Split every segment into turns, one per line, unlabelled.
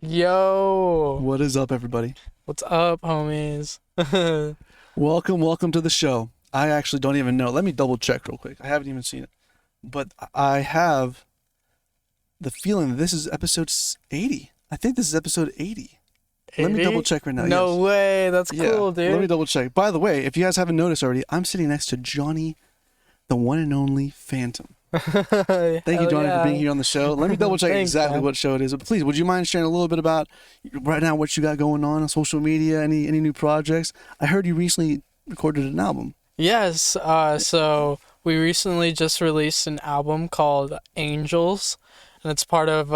Yo,
What is up, everybody?
what's up, homies?
Welcome to the show. I actually don't even know. Let me double check real quick. I haven't even seen it. But I have the feeling that this is episode 80. I think this is episode 80. Let me
80?
double check right now.
No
Yes.
way, that's
Yeah,
cool,
let me
dude.
double check. By the way, if you guys haven't noticed already, I'm sitting next to Jony, the one and only Phantom. Thank you,
Hell
Jony, for being
yeah.
here on the show. Let me double check
Thanks,
exactly
man.
what show it is. But please, would you mind sharing a little bit about right now what you got going on social media? Any new projects? I heard you recently recorded an album.
Yes, so we recently just released an album called Angels, and it's part of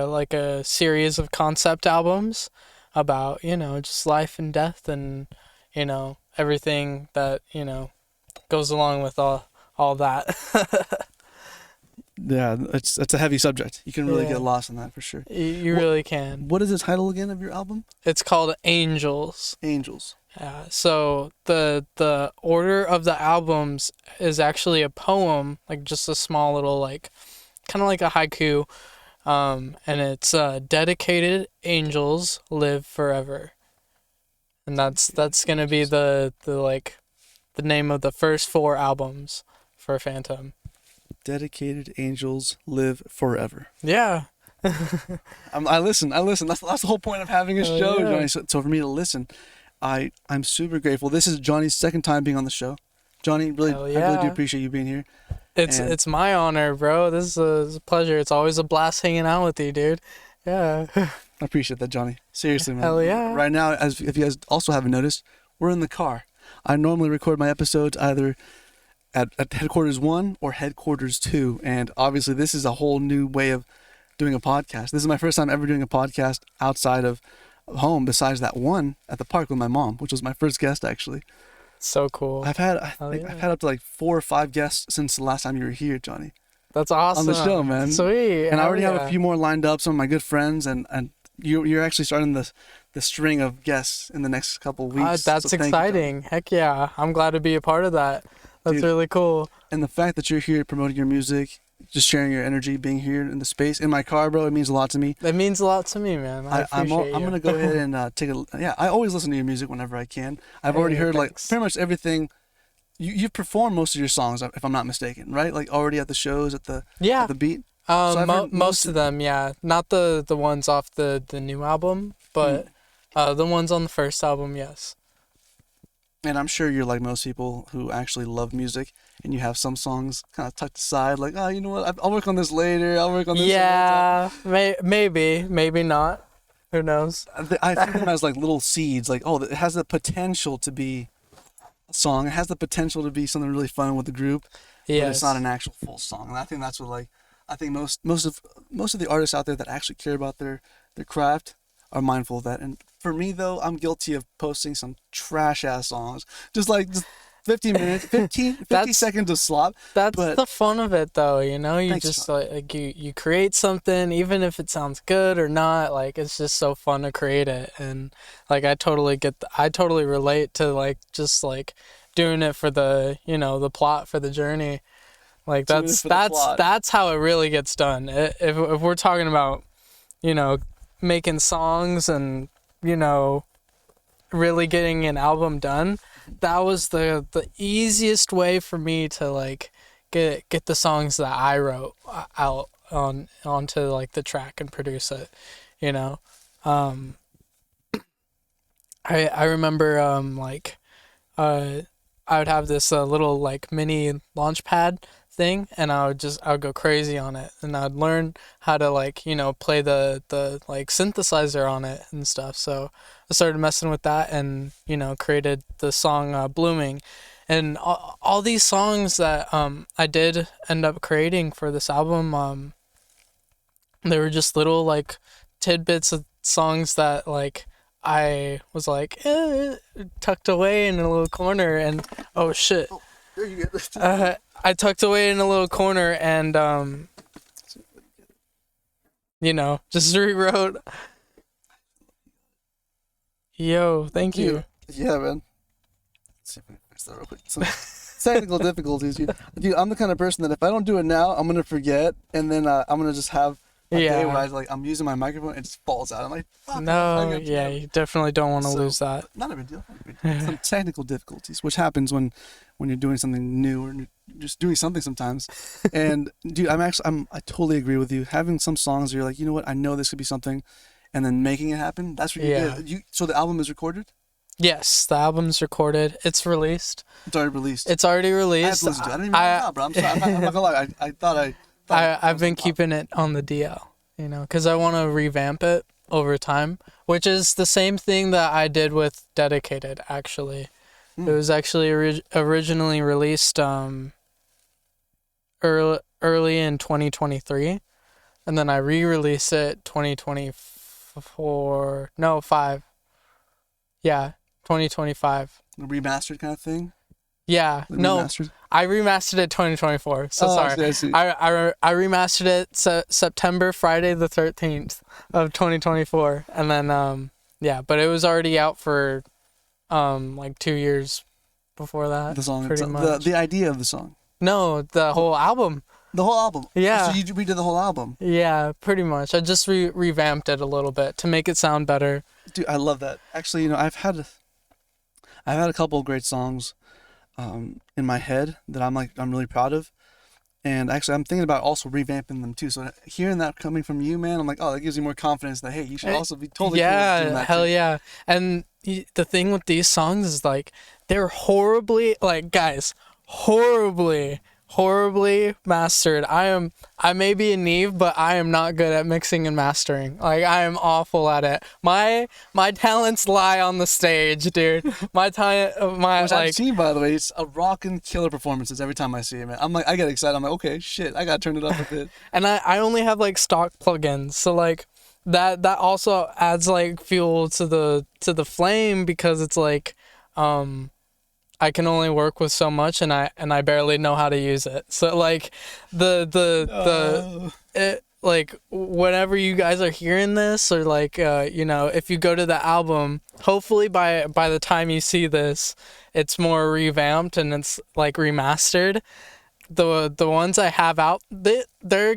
like a series of concept albums about, just life and death and, everything that, goes along with all that.
Yeah, it's a heavy subject. You can really
Yeah.
get lost in that for sure.
You
What,
really can.
what is the title again of your album?
It's called Angels.
Angels.
So the order of the albums is actually a poem, like just a small little like kind of like a haiku, and it's dedicated angels live forever, and that's gonna be the like the name of the first four albums for Phantom.
Dedicated Angels Live Forever.
Yeah.
I listen. That's the whole point of having a
Hell
show,
yeah.
Johnny. So for me to listen, I'm super grateful. This is Johnny's second time being on the show. Johnny, really,
Hell
I really do
yeah.
appreciate you being here.
It's
And
it's my honor, bro. This is a pleasure. It's always a blast hanging out with you, dude. Yeah.
I appreciate that, Johnny. Seriously, man.
Hell yeah.
Right now, as if you guys also haven't noticed, we're in the car. I normally record my episodes either at headquarters 1 or headquarters 2, and obviously this is a whole new way of doing a podcast. This is my first time ever doing a podcast outside of home, besides that one at the park with my mom, which was my first guest actually.
So cool.
I've had I
Hell
think
yeah.
I've had up to like 4 or 5 guests since the last time you were here, Johnny,
That's awesome.
on the show, man.
Sweet.
And I
Hell
already have
yeah.
a few more lined up. Some of my good friends, and you're actually starting the string of guests in the next couple of weeks.
That's
so thank you, Johnny.
exciting. Heck yeah. I'm glad to be a part of that. That's
Dude.
really cool.
And the fact that you're here promoting your music, just sharing your energy, being here in the space in my car, bro, it means a lot to me.
It means a lot to me, man. I appreciate
I'm
you.
gonna go ahead and take a yeah. I always listen to your music whenever I can. I've already
Hey,
heard like
thanks.
pretty much everything. You've performed most of your songs, if I'm not mistaken, right? Like already at the shows at the
Yeah.
beat. I've heard
Most
most
of them, yeah. Not the ones off the new album, but the ones on the first album, yes.
And I'm sure you're like most people who actually love music, and you have some songs kind of tucked aside, like, oh, you know what? I'll work on this later. I'll work on this.
Yeah, maybe not. Who knows?
I think of them as like little seeds. Like, oh, it has the potential to be a song. It has the potential to be something really fun with the group, but
Yes.
it's not an actual full song. And I think that's what I think most of the artists out there that actually care about their craft are mindful of that. And for me though, I'm guilty of posting some trash ass songs, just 15 minutes, 50
That's-
seconds of slop.
That's
But-
the fun of it, though. You
Thanks,
just
Sean.
like you create something, even if it sounds good or not. Like it's just so fun to create it, and like I totally relate to like just like doing it for the the plot for the journey. Like
Doing it for the plot.
that's how it really gets done. If we're talking about making songs and really getting an album done, that was the easiest way for me to like get the songs that I wrote out onto like the track and produce it, you know. I remember I would have this little like mini launch pad thing, and I would go crazy on it, and I'd learn how to like play the like synthesizer on it and stuff. So I started messing with that, and created the song Blooming, and all these songs that I did end up creating for this album. They were just little like tidbits of songs that like I was like tucked away in a little corner, and oh shit.
There you go.
I tucked away in a little corner and just rewrote. Yo, thank you.
Yeah, man. Let's see if I can fix that real quick. Some technical difficulties, dude. I'm the kind of person that if I don't do it now, I'm gonna forget, and then I'm gonna just have a day where
Yeah.
I'm using my microphone, it just falls out. I'm like, fuck, I
No,
got
yeah, you definitely don't want to
so,
lose that.
not a big deal. Not a big deal. Some technical difficulties, which happens when you're doing something new or just doing something sometimes. And dude, I totally agree with you. Having some songs where you're like, you know what, I know this could be something, and then making it happen. That's what you
Yeah.
did. So the album is recorded.
Yes, the album's recorded. It's released.
It's already released.
It's already
I have
released.
to listen to it. I didn't even know that, bro. I'm sorry. I'm not gonna lie. I thought
I've
was
been
on top.
keeping it on the DL, because I want to revamp it over time, which is the same thing that I did with Dedicated, actually. It was actually originally released early in 2023, and then I re-released it 2024. No, 5. Yeah, 2025.
A remastered kind of thing.
Yeah,
The
no,
remastered.
I remastered it 2024. So
Oh,
sorry.
I see.
I remastered it September, Friday the 13th of 2024, and then yeah, but it was already out for like 2 years before that.
The song,
pretty much.
the idea of the song,
No, the whole album.
the whole album.
Yeah.
So you redid the whole album,
Yeah, pretty much. I just revamped it a little bit to make it sound better.
dude. I love that. Actually, I've had a couple of great songs, in my head that I'm really proud of, and actually I'm thinking about also revamping them too. So hearing that coming from you, man, I'm like, oh, that gives you more confidence that hey, you should also be totally cool with doing
Yeah,
that
hell
too.
yeah. And the thing with these songs is like they're guys, horribly mastered. I may be a Neve, but I am not good at mixing and mastering. Like I am awful at it. My talents lie on the stage, dude. My talent,
Which I've seen, by the way, it's a rockin' killer performances every time I see it, man. I'm like, I get excited. I'm like, okay, shit, I gotta turn it up a bit.
and I only have like stock plugins, so like that also adds like fuel to the flame, because it's like I can only work with so much, and I barely know how to use it. So like like whenever you guys are hearing this, or like if you go to the album, hopefully by the time you see this, it's more revamped and it's like remastered. The ones I have out, they're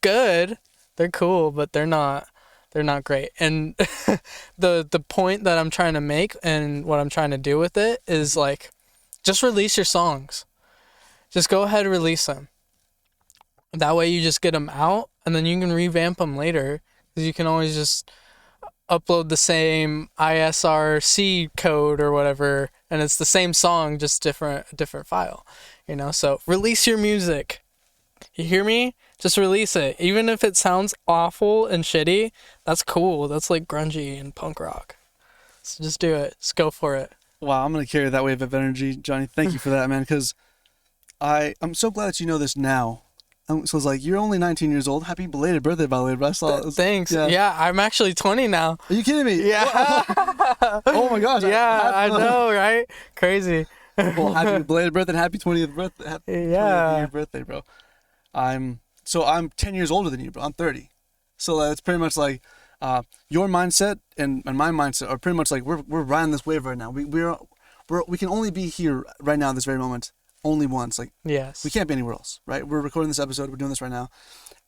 good, they're cool, but they're not great. And the point that I'm trying to make and what I'm trying to do with it is like, just release your songs. Just go ahead and release them. That way you just get them out, and then you can revamp them later, because you can always just upload the same ISRC code or whatever, and it's the same song, just different file. So release your music. You hear me? Just release it. Even if it sounds awful and shitty, that's cool. That's like grungy and punk rock. So just do it. Just go for it.
Wow, I'm gonna carry that wave of energy, Johnny. Thank you for that, man. Because I'm so glad that you know this now. So it's like, you're only 19 years old. Happy belated birthday, by the way, bro. I saw it.
Thanks. Yeah, I'm actually 20 now.
Are you kidding me?
Yeah.
Oh my gosh.
Yeah, I know, right? Crazy.
Well, happy belated birthday and happy 20th birthday. Happy 20th year birthday, bro. I'm 10 years older than you, bro. I'm 30. So that's pretty much like your mindset and my mindset are pretty much like we're riding this wave right now. We can only be here right now, this very moment, only once. Like,
yes,
we can't be anywhere else, right? We're recording this episode. We're doing this right now,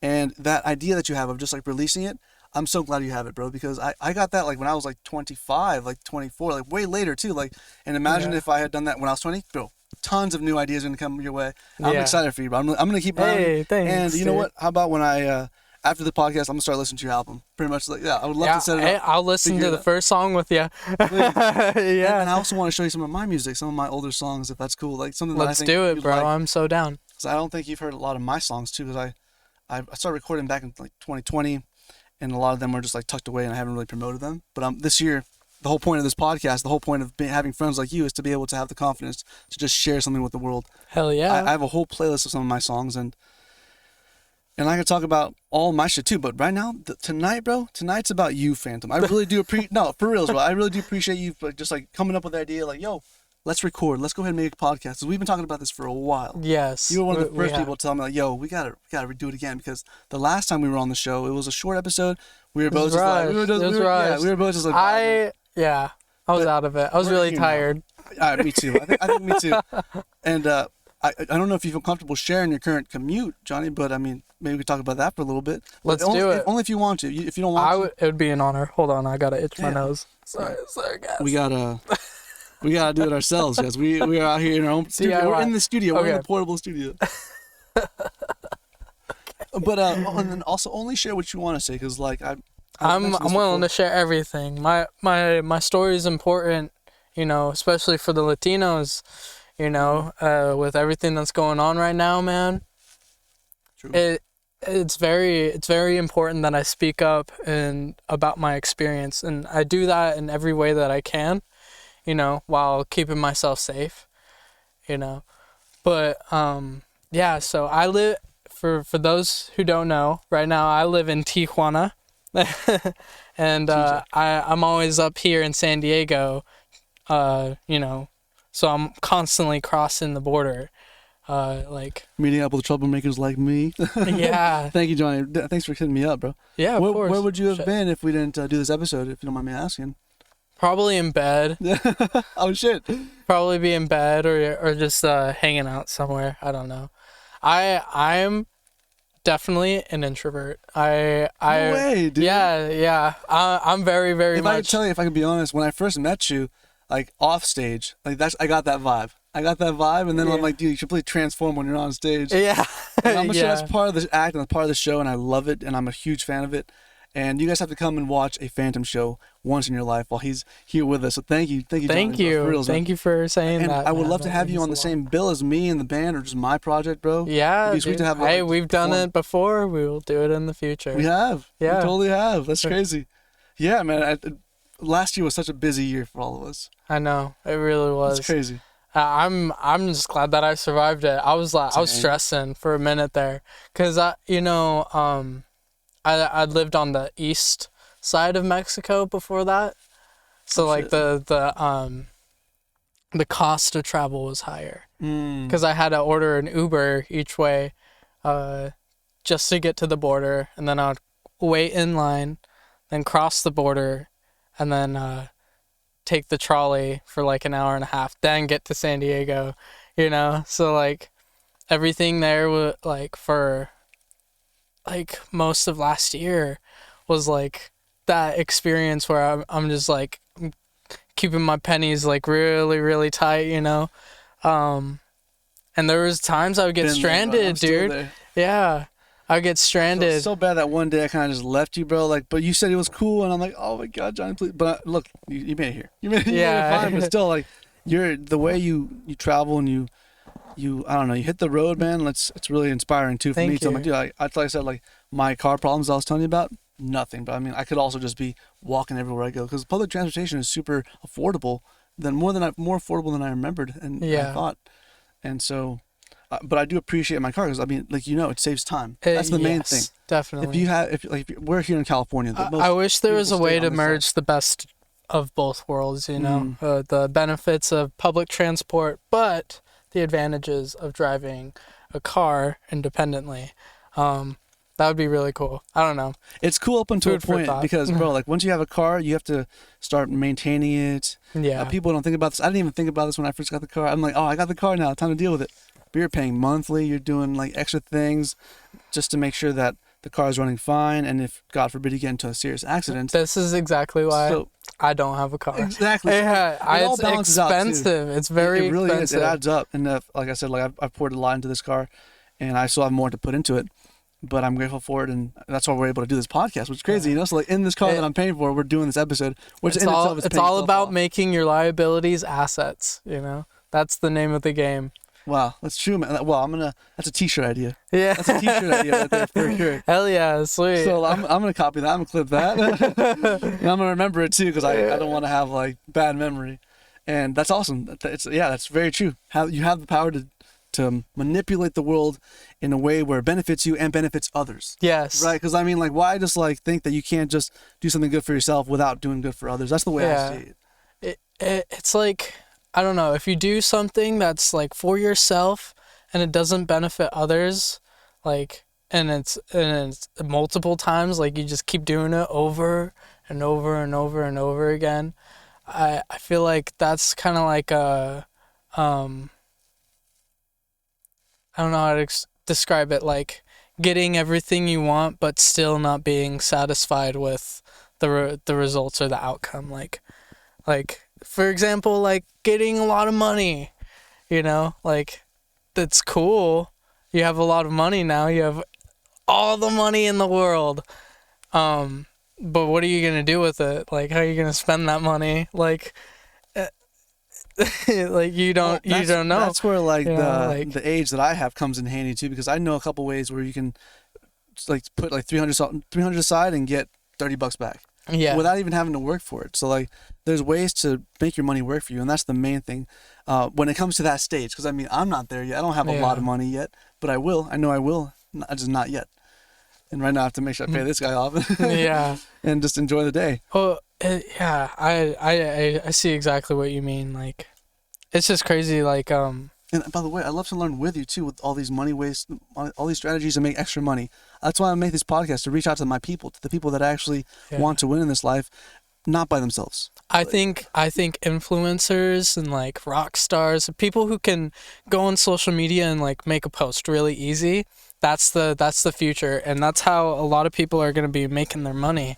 and that idea that you have of just like releasing it, I'm so glad you have it, bro. Because I got that like when I was like 25, like 24, like way later too. Like, and imagine if I had done that when I was 20, bro. Tons of new ideas are gonna come your way. I'm excited for you, bro. I'm gonna keep around.
Hey, thanks.
And you know what? How about when I after the podcast, I'm gonna start listening to your album. Pretty much, like, I would love to set it up.
I'll listen to the first song with you. Yeah.
And I also want to show you some of my music, some of my older songs, if that's cool. Like something that I think
do it,
you'd
bro.
like.
I'm so down.
Because I don't think you've heard a lot of my songs too. Because I started recording back in like 2020, and a lot of them were just like tucked away, and I haven't really promoted them. But this year, the whole point of this podcast, the whole point of having friends like you, is to be able to have the confidence to just share something with the world.
Hell yeah.
I have a whole playlist of some of my songs, and I can talk about all my shit too. But right now, tonight, bro, tonight's about you, Phantom. I really do appreciate. No, for reals, bro. I really do appreciate you, just like coming up with the idea, like, yo, let's record. Let's go ahead and make a podcast. Because we've been talking about this for a while.
Yes.
You were one of the first people to tell me, like, yo, we gotta redo it again, because the last time we were on the show, it was a short episode. We were both just like, we were both just like,
I was out of it. I was really tired.
Me too. I think me too. And I don't know if you feel comfortable sharing your current commute, Johnny, but I mean, maybe we could talk about that for a little bit. But
Let's do it.
only if you want to. If you don't want to,
It would be an honor. Hold on, I gotta itch my
yeah,
nose.
yeah.
Sorry, guys.
We gotta do it ourselves, guys. We are out here in our own studio.
DIY.
We're in the studio. We're in
Okay.
the portable studio. But and then also only share what you want to say, because like
I'm
mentioned this
willing
before.
to share everything. My story is important, especially for the Latinos, with everything that's going on right now, man.
True.
It's very important that I speak up and about my experience, and I do that in every way that I can, while keeping myself safe, But yeah, so I live for those who don't know, right now I live in Tijuana. And I'm always up here in San Diego, so I'm constantly crossing the border.
Meeting up with troublemakers like me.
Yeah.
Thank you, Johnny. Thanks for hitting me up, bro.
Yeah, of course.
Where would you have been if we didn't do this episode, if you don't mind me asking?
Probably in bed.
Oh, shit.
Probably be in bed or just hanging out somewhere. I don't know. I'm definitely an introvert.
No way, dude.
Yeah. I'm very, very
If
much.
I could tell you, if I could be honest, when I first met you, like off stage, like I got that vibe. And then I'm like, dude, you should completely transform when you're on stage.
Yeah.
And I'm sure
Yeah.
that's part of the act and part of the show, and I love it, and I'm a huge fan of it. And you guys have to come and watch a Phantom show once in your life while he's here with us. So thank you,
Thank
Johnny,
you.
for reals, man.
Thank you for saying
And
that.
I would
man.
love to
That
have you
means
on
a
the
lot.
same bill as me and the band, or just my project, bro.
Yeah,
It'd be sweet
dude.
to have.
Hey, we've done
perform.
it before. We will do it in the future.
We have.
Yeah.
We totally have. That's crazy. Yeah, man. Last year was such a busy year for all of us.
I know. It really was.
It's crazy.
I'm just glad that I survived it. I was
Same.
stressing for a minute there, cause I lived on the east side of Mexico before that, so like
shit.
the cost of travel was higher, cause I had to order an Uber each way, just to get to the border, and then I'd wait in line, then cross the border, and then take the trolley for like an hour and a half, then get to San Diego, so like everything there was like for like most of last year was like that experience where I'm just like keeping my pennies like really, really tight, and there was times I would get
Been there, bro.
stranded,
I'm still
dude.
there.
Yeah, I would get stranded.
So bad that one day I kind of just left you, bro. Like, but you said it was cool, and I'm like, oh my god, Johnny, please. But look, you made it here. You made
Yeah.
it fine. But still, like, the way you travel and you I don't know, you hit the road, man. It's really inspiring too for
Thank
me. So I'm
you.
like, dude, like I said, like my car problems I was telling you about, nothing. But I mean, I could also just be walking everywhere I go, because public transportation is super affordable, more affordable than I remembered and
Yeah.
I thought. And so, but I do appreciate my car, because I mean, like, it saves time. That's the main
Yes,
thing.
Definitely.
We're here in California.
I wish there was a
beautiful
way
state
to
on this side.
merge the best of both worlds, the benefits of public transport, but the advantages of driving a car independently. That would be really cool. I don't know.
It's cool up until a
Food for
point,
thought.
because, bro, like once you have a car, you have to start maintaining it.
Yeah.
People don't think about this. I didn't even think about this when I first got the car. I'm like, oh, I got the car now. Time to deal with it. But you're paying monthly. You're doing like extra things just to make sure that the car is running fine. And if, God forbid, you get into a serious accident.
This is exactly why
So,
I don't have a car.
exactly.
Yeah,
all
it's
balances out, too.
expensive. It's very
it really
expensive.
is. It adds up. And like I said, like I've poured a lot into this car, and I still have more to put into it. But I'm grateful for it, and that's why we're able to do this podcast, which is crazy, So like in this car that I'm paying for, we're doing this episode, which
It's
in
all
itself is
it's
paying
all
itself
about
off.
making your liabilities assets. That's the name of the game.
Wow, that's true, man. Well, that's a T-shirt idea.
Yeah.
That's a T-shirt idea right there for sure.
Hell yeah, sweet.
So I'm gonna copy that. I'm gonna clip that. And I'm gonna remember it too, because I don't want to have like bad memory. And that's awesome. That's very true. How you have the power to manipulate the world in a way where it benefits you and benefits others.
Yes.
Right? Because I mean, like, why just like think that you can't just do something good for yourself without doing good for others? That's the way I see it.
It's like, I don't know, if you do something that's like for yourself and it doesn't benefit others, like, and it's multiple times, like you just keep doing it over and over and over and over again, I feel like that's kind of like a I don't know how to describe it, like getting everything you want but still not being satisfied with the results or the outcome, like for example, like getting a lot of money, like that's cool. You have a lot of money now. You have all the money in the world. Um but what are you going to do with it? Like how are you going to spend that money? Like like
Well,
you don't know.
that's where like
Like
the age that I have comes in handy too, because I know a couple ways where you can like put like 300 aside and get $30 back
yeah.
without even having to work for it. So like there's ways to make your money work for you, and that's the main thing when it comes to that stage. Because I mean, I'm not there yet. I don't have a lot
Yeah.
of money yet, but I will. I know I will. Just not yet. And right now I have to make sure I pay this guy off
Yeah.
and just enjoy the day.
Well, yeah, I see exactly what you mean. Like, it's just crazy. Like,
And by the way, I love to learn with you too, with all these money ways, all these strategies to make extra money. That's why I make this podcast, to reach out to my people, to the people that actually
yeah.
want to win in this life, not by themselves.
I think influencers and like rock stars, people who can go on social media and like make a post really easy. That's the future, and that's how a lot of people are gonna be making their money.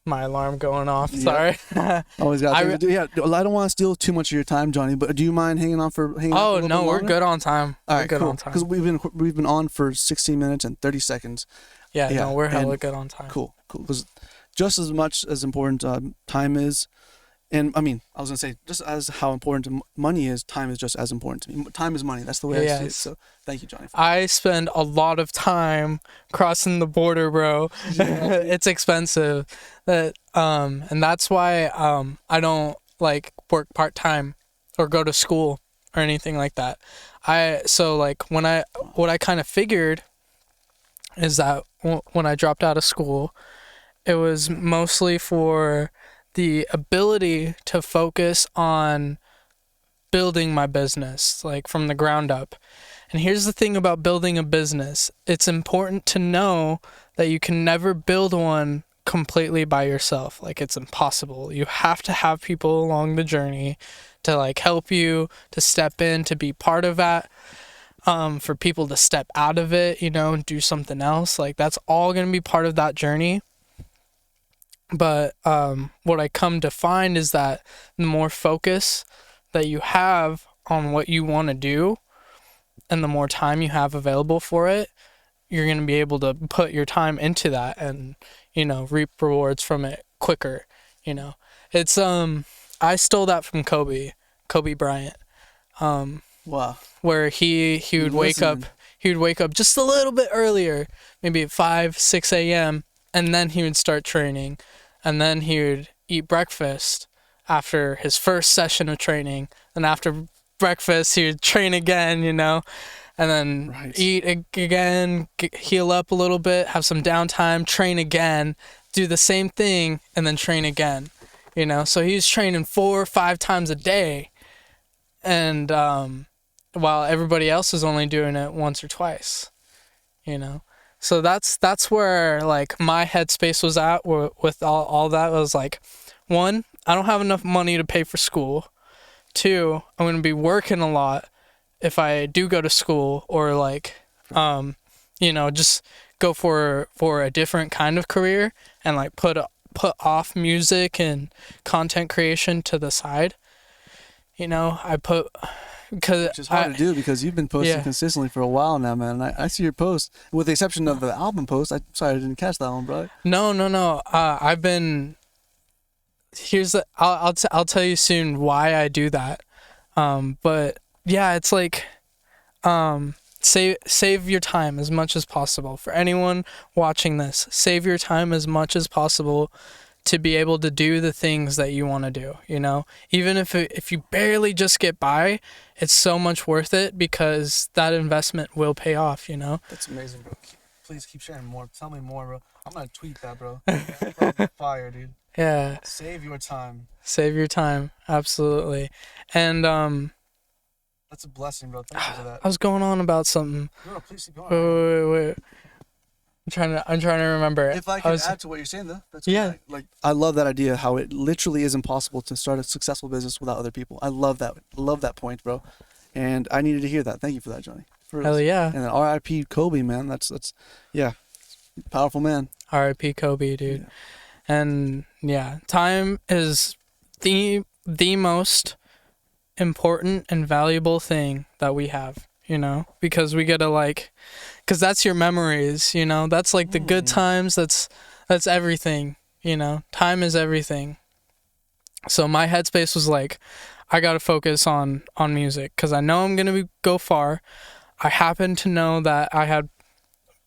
My alarm going off.
Yep.
Sorry.
Always got
I
things
re-
to do. Yeah, I don't want to steal too much of your time, Johnny. But do you mind hanging on for a
oh
little
no,
bit
we're
longer?
good on time.
All
We're
right,
good
cool.
on time.
Because we've been on for 16 minutes and 30 seconds.
Yeah,
Yeah,
no, we're hella
and
good on time.
cool. Because just as much as important time is, and I mean, I was gonna say just as how important money is, time is just as important to me. Time is money. That's the way I see it.
Yes.
So thank you, Johnny.
I spend a lot of time crossing the border, bro. It's expensive. And that's why I don't like work part-time or go to school or anything like that. So like what I kind of figured is that when I dropped out of school, it was mostly for the ability to focus on building my business like from the ground up. And here's the thing about building a business. It's important to know that you can never build one completely by yourself. Like it's impossible. You have to have people along the journey to like help you, to step in, to be part of that. For people to step out of it, and do something else. Like that's all going to be part of that journey. But what I come to find is that the more focus that you have on what you want to do, and the more time you have available for it, you're going to be able to put your time into that and, reap rewards from it quicker. It's I stole that from Kobe Bryant.
Wow.
Where he would wake up, just a little bit earlier, maybe at 5-6 a.m., and then he would start training, and then he would eat breakfast after his first session of training, and after breakfast he would train again, and then
Right.
eat again, heal up a little bit, have some downtime, train again, do the same thing, and then train again. So he was training 4 or 5 times a day, and while everybody else is only doing it once or twice. So that's where like my headspace was at with all that. Was like, one, I don't have enough money to pay for school. 2, I'm going to be working a lot if I do go to school, or like just go for a different kind of career, and like put off music and content creation to the side. I put because
Which is hard to do because you've been posting consistently for a while now, man. And I see your posts, with the exception of the album post. Sorry I didn't catch that one, bro.
No. I've been. I'll tell you soon why I do that. But yeah, it's like, save your time as much as possible. For anyone watching this, save your time as much as possible to be able to do the things that you want to do. Even if you barely just get by, it's so much worth it, because that investment will pay off.
That's amazing, bro. Please keep sharing more. Tell me more, bro. I'm gonna tweet that, bro. That's fire, dude.
Yeah.
Save your time.
Save your time, absolutely. And
That's a blessing, bro. Thank you for that.
I was going on about something.
No, please keep going.
Wait. I'm trying to remember.
If I can add to what you're saying, though, that's
Yeah.
Like, I love that idea. How it literally is impossible to start a successful business without other people. I love that. Love that point, bro. and I needed to hear that. Thank you for that, Jony. For
Hell
reals.
yeah.
And then R.I.P. Kobe, man. That's yeah, powerful man.
R.I.P. Kobe, dude.
Yeah.
And yeah, time is the most important and valuable thing that we have, you know, because we gotta like, because that's your memories, you know, that's like the good times, that's everything, you know, time is everything. So my headspace was like, I gotta focus on music because I know I'm gonna go far. I happen to know that I had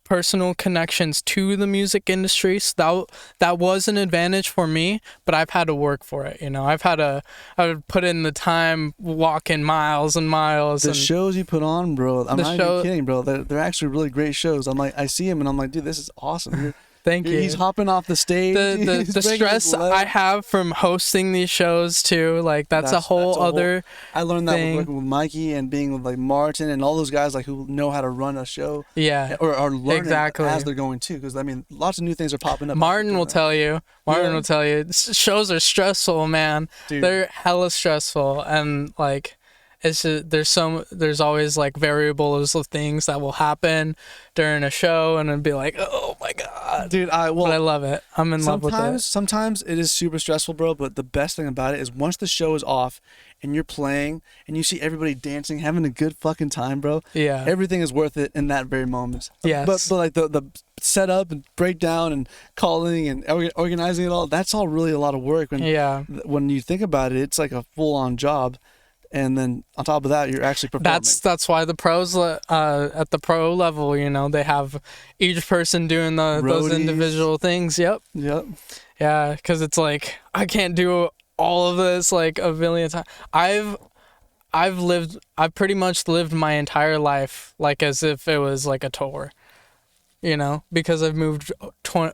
personal connections to the music industry, so that was an advantage for me, but I've had to work for it, you know. I would put in the time, walking miles and miles.
The
and
shows you put on, bro, I'm not
show,
even kidding, bro. They're actually really great shows. I'm like, I see him and I'm like, dude, this is awesome.
Thank you.
He's hopping off the stage.
The stress I have from hosting these shows too, like that's a whole other
I learned that
thing.
with working with Mikey and being with like Martin and all those guys like who know how to run a show.
Yeah.
Or learning
exactly.
as they're going too, because I mean, lots of new things are popping up.
Martin will tell you. Will tell you. Shows are stressful, man. Dude. They're hella stressful, and like, it's just, there's always like variables of things that will happen during a show, and it'd be like, oh my god,
dude. But
I love it. I'm in love with it.
Sometimes it is super stressful, bro. But the best thing about it is once the show is off and you're playing and you see everybody dancing, having a good fucking time, bro.
Yeah.
Everything is worth it in that very moment.
Yes.
But like the setup and breakdown and calling and organizing it all, that's all really a lot of work. When you think about it, it's like a full on job. And then on top of that, you're actually performing.
That's why the pros at the pro level, you know, they have each person doing those individual things. Yep. Yeah, because it's like I can't do all of this like a million times. I've pretty much lived my entire life like as if it was like a tour, you know, because I've moved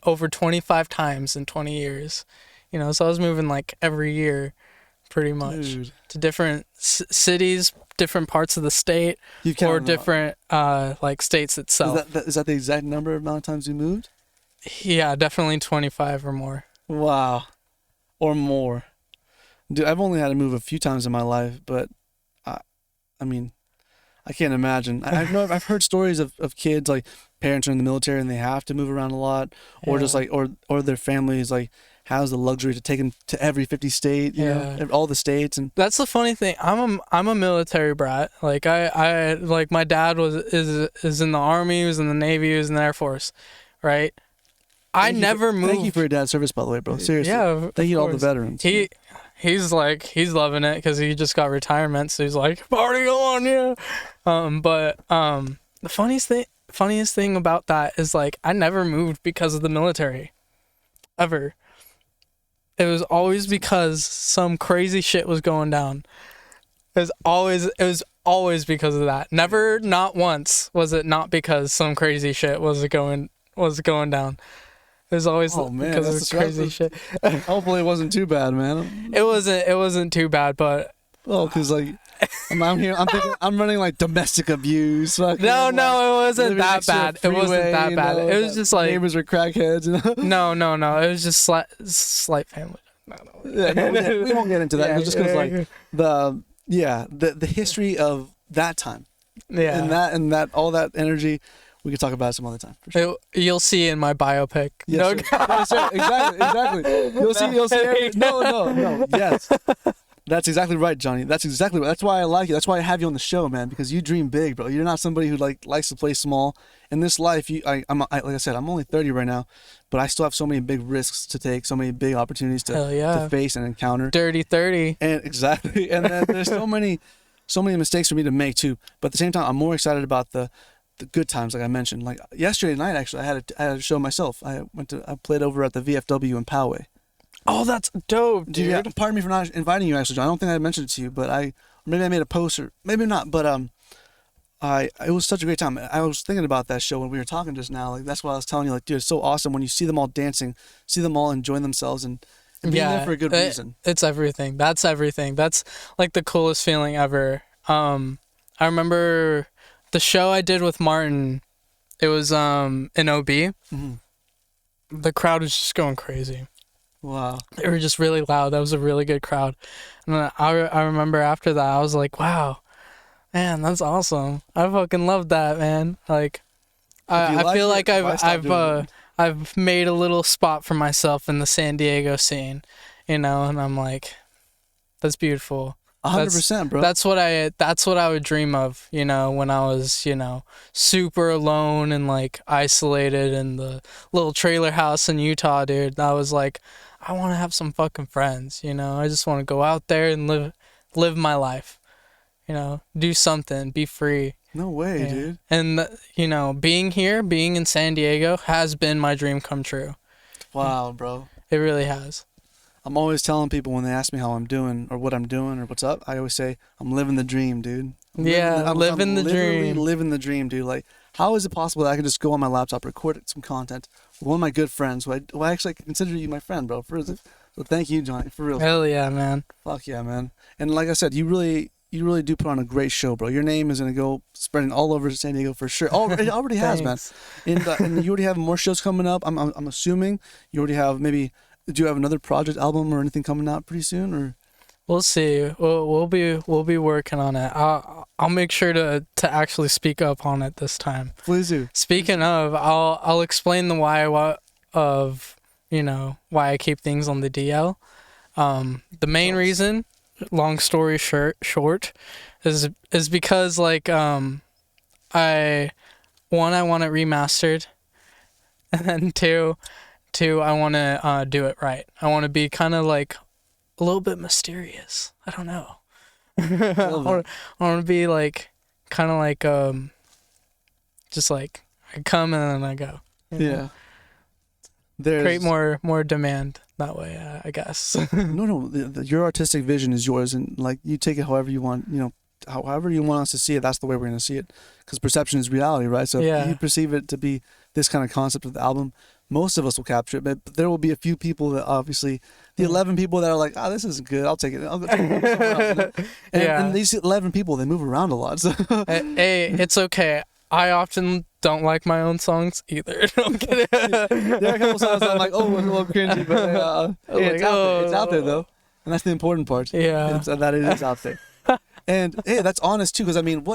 over 25 times in 20 years, you know, so I was moving like every year. Pretty much. Dude. To different cities, different parts of the state, or different like states itself.
Is that the exact number of amount of times you moved?
Yeah, definitely 25 or more.
Wow, or more, dude. I've only had to move a few times in my life, but I mean, I can't imagine. I've heard stories of kids like parents are in the military and they have to move around a lot, or just like or their families like has the luxury to take them to every 50 state, you know, all the states. And
that's the funny thing. I'm a military brat. Like I like my dad is in the Army, he was in the Navy, he was in the Air Force, right? I never moved.
Thank you for your dad's service, by the way, bro. Seriously.
Yeah.
Thank you to all the veterans.
He's loving it because he just got retirement, so he's like, party on, yeah. But the funniest thing about that is like I never moved because of the military, ever. It was always because some crazy shit was going down. It was always because of that. Never, not once was it not because some crazy shit was going down. It was always because of this crazy shit.
Hopefully it wasn't too bad, man.
It wasn't too bad, but
because like I'm here. I'm thinking I'm running like domestic abuse.
No, it wasn't that bad. It wasn't that bad. It was just like
neighbors were crackheads.
No. It was just slight family. No.
We won't get into that. Just because like the history of that time. Yeah. And that all that energy. We could talk about it some other time. For sure.
You'll see in my biopic.
Yes, exactly. You'll see. No. Yes. That's exactly right, Jony. That's why I like you. That's why I have you on the show, man, because you dream big, bro. You're not somebody who likes to play small. In this life, like I said, I'm only 30 right now, but I still have so many big risks to take, so many big opportunities to face and encounter.
Dirty 30.
And exactly. And then there's so many mistakes for me to make too. But at the same time, I'm more excited about the good times, like I mentioned. Like yesterday night, actually, I had a show myself. I played over at the VFW in Poway.
Oh, that's dope, dude.
Yeah, pardon me for not inviting you, actually, John. I don't think I mentioned it to you, but maybe I made a post or maybe not. But it was such a great time. I was thinking about that show when we were talking just now. Like that's why I was telling you, like, dude, it's so awesome when you see them all dancing, see them all enjoying themselves and being there for a good reason. It's everything.
That's everything. That's like the coolest feeling ever. I remember the show I did with Martin. It was in OB.
Mm-hmm.
The crowd was just going crazy.
Wow.
They were just really loud. That was a really good crowd. And I remember after that, I was like, wow, Man, that's awesome. I fucking love that, man. Like,
If you
I
like
feel like
it, why stop doing it?
I've made a little spot for myself in the San Diego scene, and I'm like, that's beautiful. That's
100%, bro.
that's what I would dream of, when I was, super alone and like isolated in the little trailer house in Utah, dude. I was like, I want to have some fucking friends, I just want to go out there and live my life, do something, be free.
No way,
Yeah.
dude.
And being in San Diego has been my dream come true.
Wow, bro.
It really has.
I'm always telling people when they ask me how I'm doing or what I'm doing or what's up, I always say I'm living the dream, dude.
Yeah, living the
literally
dream.
living the dream, dude. Like, how is it possible that I can just go on my laptop, record some content with one of my good friends who I actually consider you my friend, bro? So thank you, Johnny, for real.
Hell yeah, man.
Fuck yeah, man. And like I said, you really do put on a great show, bro. Your name is gonna go spreading all over San Diego for sure. Oh, it already has, man.
Thanks.
And you already have more shows coming up. I'm assuming you already have maybe. Do you have another project album or anything coming out pretty soon, or?
We'll see. We'll be working on it. I'll make sure to actually speak up on it this time.
Please do.
Speaking of, I'll explain the why of why I keep things on the DL. The main reason, long story short, is because like I want it remastered, and then two I want to do it right. I want to be kind of like a little bit mysterious. I don't know. I want to be like kind of like just like I come and then I go.
Yeah.
Create more demand that way, I guess.
No. Your artistic vision is yours, and like you take it however you want. However you want us to see it, that's the way we're gonna see it. Because perception is reality, right? So
Yeah.
if you perceive it to be this kind of concept of the album, most of us will capture it, but there will be a few people that obviously, the 11 people that are like, this isn't good. I'll take it. I'll go take it somewhere else. And these 11 people, they move around a lot. So.
Hey, it's okay. I often don't like my own songs either. Don't get it.
There are a couple songs I'm like, it's a little cringy, but hey, it's out there. It's out there though, and that's the important part.
Yeah.
That it is out there. And hey, that's honest too, because I mean,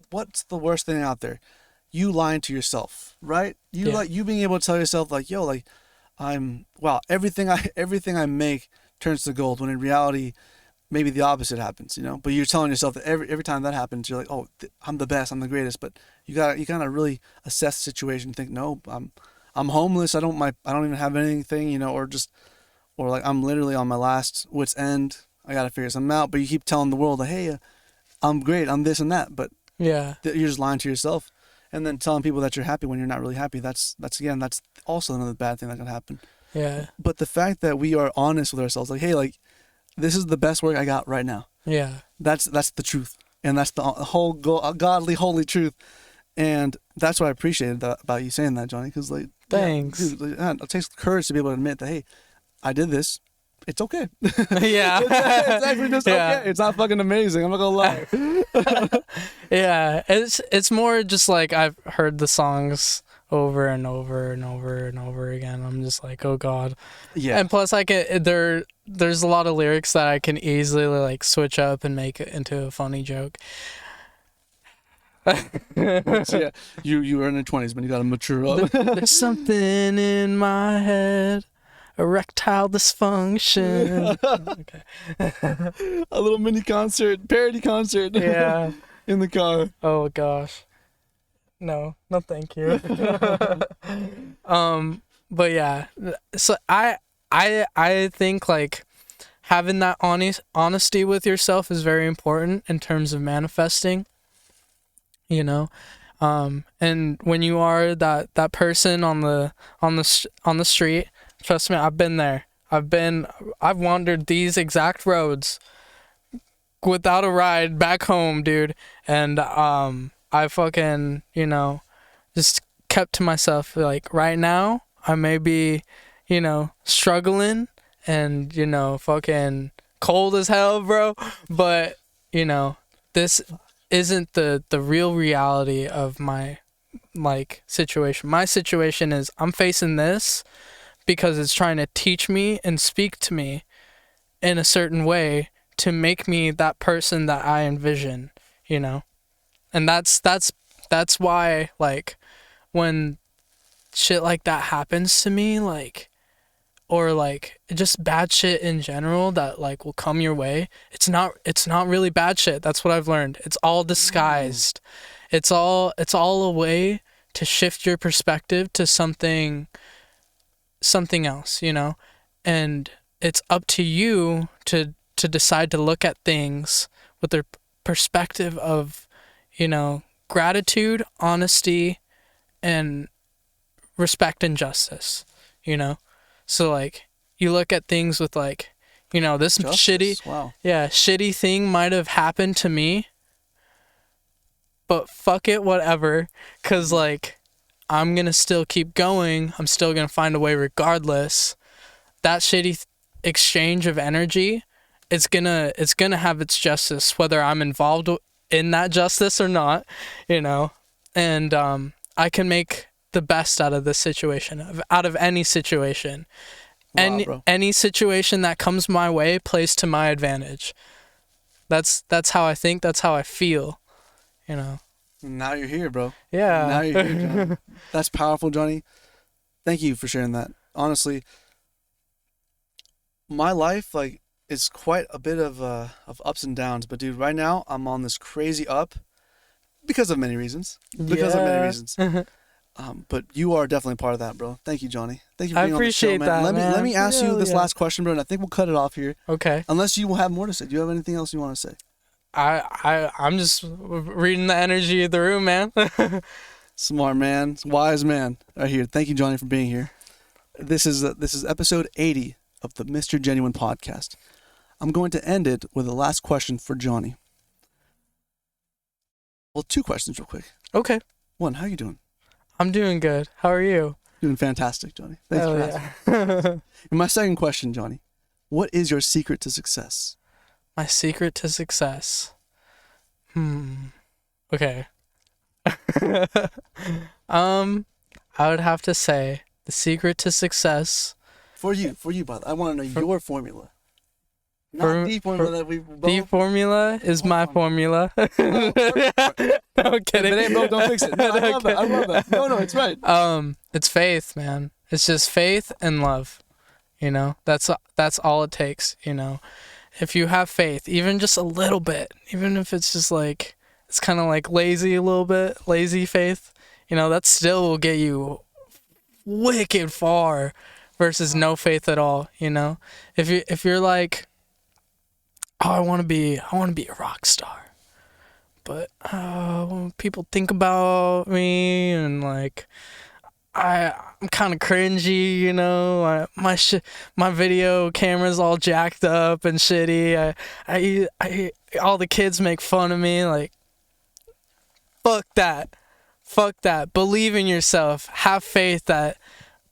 what's the worst thing out there? You lying to yourself, right? You being able to tell yourself like, yo, like everything I make turns to gold, when in reality maybe the opposite happens, but you're telling yourself that every time that happens, you're like, I'm the best, I'm the greatest. But you gotta really assess the situation and think, no, I'm homeless, I don't even have anything, or like I'm literally on my last wit's end, I gotta figure something out. But you keep telling the world like, hey, I'm great, I'm this and that, but
Yeah.
you're just lying to yourself. And then telling people that you're happy when you're not really happy, that's also another bad thing that can happen.
Yeah.
But the fact that we are honest with ourselves, like, hey, like, this is the best work I got right now.
Yeah.
That's the truth. And that's the whole godly, holy truth. And that's what I appreciated about you saying that, Johnny, because, like,
Thanks.
Yeah, dude, it takes courage to be able to admit that, hey, I did this. It's okay.
Yeah.
It's actually just okay. It's not fucking amazing. I'm not gonna lie.
Yeah. It's more just like I've heard the songs over and over and over and over again. I'm just like, oh God.
Yeah.
And plus, there's a lot of lyrics that I can easily like switch up and make it into a funny joke.
Yeah. You are in your 20s, man. You gotta mature up.
There's something in my head. Erectile dysfunction. Okay.
A little mini concert, parody concert.
Yeah.
In the car.
Oh gosh. No, thank you. But yeah. So I think like having that honesty with yourself is very important in terms of manifesting. And when you are that person on the street, trust me, I've been there. I've wandered these exact roads without a ride back home, dude. And I fucking, just kept to myself. Like right now, I may be, struggling and, fucking cold as hell, bro. But, this isn't the real reality of my like situation. My situation is I'm facing this because it's trying to teach me and speak to me in a certain way to make me that person that I envision, And that's why, like, when shit like that happens to me, like, or like just bad shit in general that like will come your way, it's not really bad shit. That's what I've learned. It's all disguised. It's all a way to shift your perspective to something else, you know? And it's up to you to decide to look at things with their perspective of, you know, gratitude, honesty, and respect and justice, you know? So like you look at things with like, you know, this
Justice. Wow.
shitty thing might have happened to me, but fuck it, whatever. Cause like I'm gonna still keep going. I'm still gonna find a way regardless. That exchange of energy, it's gonna have its justice whether I'm involved in that justice or not, you know. And I can make the best out of this situation, out of any situation.
Wow, bro.
Any situation that comes my way plays to my advantage. That's how I think, that's how I feel, you know.
Now you're here, bro.
Yeah.
Now you're here, Johnny. That's powerful, Johnny. Thank you for sharing that. Honestly, my life like is quite a bit of ups and downs, but dude, right now I'm on this crazy up because of many reasons. Because of many reasons. But you are definitely part of that, bro. Thank you, Johnny. Thank you for
I
being on the show,
appreciate
man.
that,
Let me
man.
ask you
Hell
this
yeah.
last question, bro, and I think we'll cut it off here.
Okay.
Unless you will have more to say. Do you have anything else you want to say?
I'm just reading the energy of the room, man.
Smart man, wise man, right here. Thank you, Johnny, for being here. This is episode 80 of the Mr. Genuine podcast. I'm going to end it with the last question for Johnny. Well, two questions real quick.
Okay.
One, how you doing?
I'm doing good. How are you?
Doing fantastic, Johnny. Thanks
Hell
for
yeah.
asking. And my second question, Johnny, what is your secret to success?
My secret to success. Okay. I would have to say the secret to success.
For you, brother. I want to know your formula.
For-
Not the formula that we both...
The formula is my formula. No, I'm kidding.
If it ain't broke, don't fix it. No, I love that. I love that. No, it's right.
It's faith, man. It's just faith and love. You know, that's all it takes. You know, if you have faith, even just a little bit, even if it's just like it's kind of like lazy a little bit, lazy faith. You know, that still will get you wicked far versus no faith at all. You know, if you're like, oh, I want to be a rock star, but when people think about me and like I'm kind of cringy, you know. My video camera's all jacked up and shitty. I all the kids make fun of me. Like, fuck that. Believe in yourself. Have faith that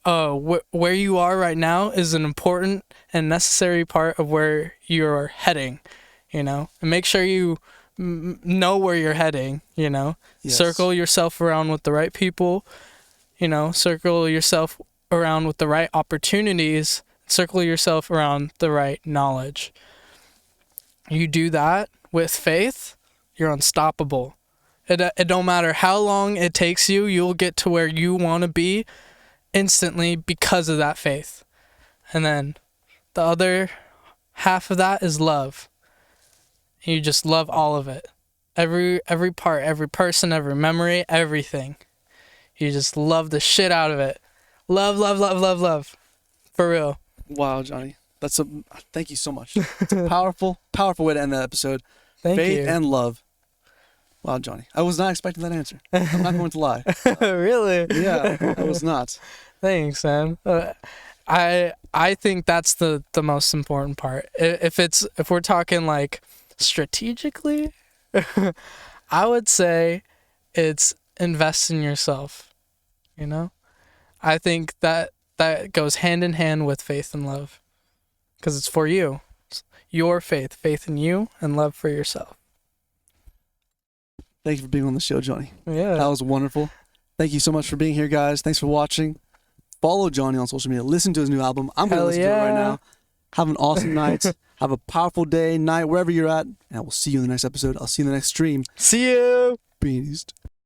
where you are right now is an important and necessary part of where you're heading, you know. And make sure you know where you're heading, you know.
Yes.
Circle yourself around with the right people, you know. Circle yourself around with the right opportunities. Circle yourself around the right knowledge. You do that with faith, you're unstoppable. It don't matter how long it takes you, you'll get to where you want to be instantly because of that faith. And then the other half of that is love. You just love all of it. Every part, every person, every memory, everything. You just love the shit out of it. Love, love, love, love, love. For real.
Wow, Johnny. Thank you so much. It's a powerful, powerful way to end that episode.
Thank
Faith
you.
and love. Wow, Johnny. I was not expecting that answer. I'm not going to lie.
Really?
Yeah, I was not.
Thanks, man. I think that's the most important part. If we're talking like strategically, I would say it's invest in yourself. You know, I think that goes hand in hand with faith and love, because it's for you. It's your faith in you, and love for yourself.
Thank you for being on the show, Johnny.
Yeah.
That was wonderful. Thank you so much for being here, guys. Thanks for watching. Follow Johnny on social media. Listen to his new album. I'm going to listen to it right now. Have an awesome night. Have a powerful day, night, wherever you're at. And I will see you in the next episode. I'll see you in the next stream.
See you.
beast.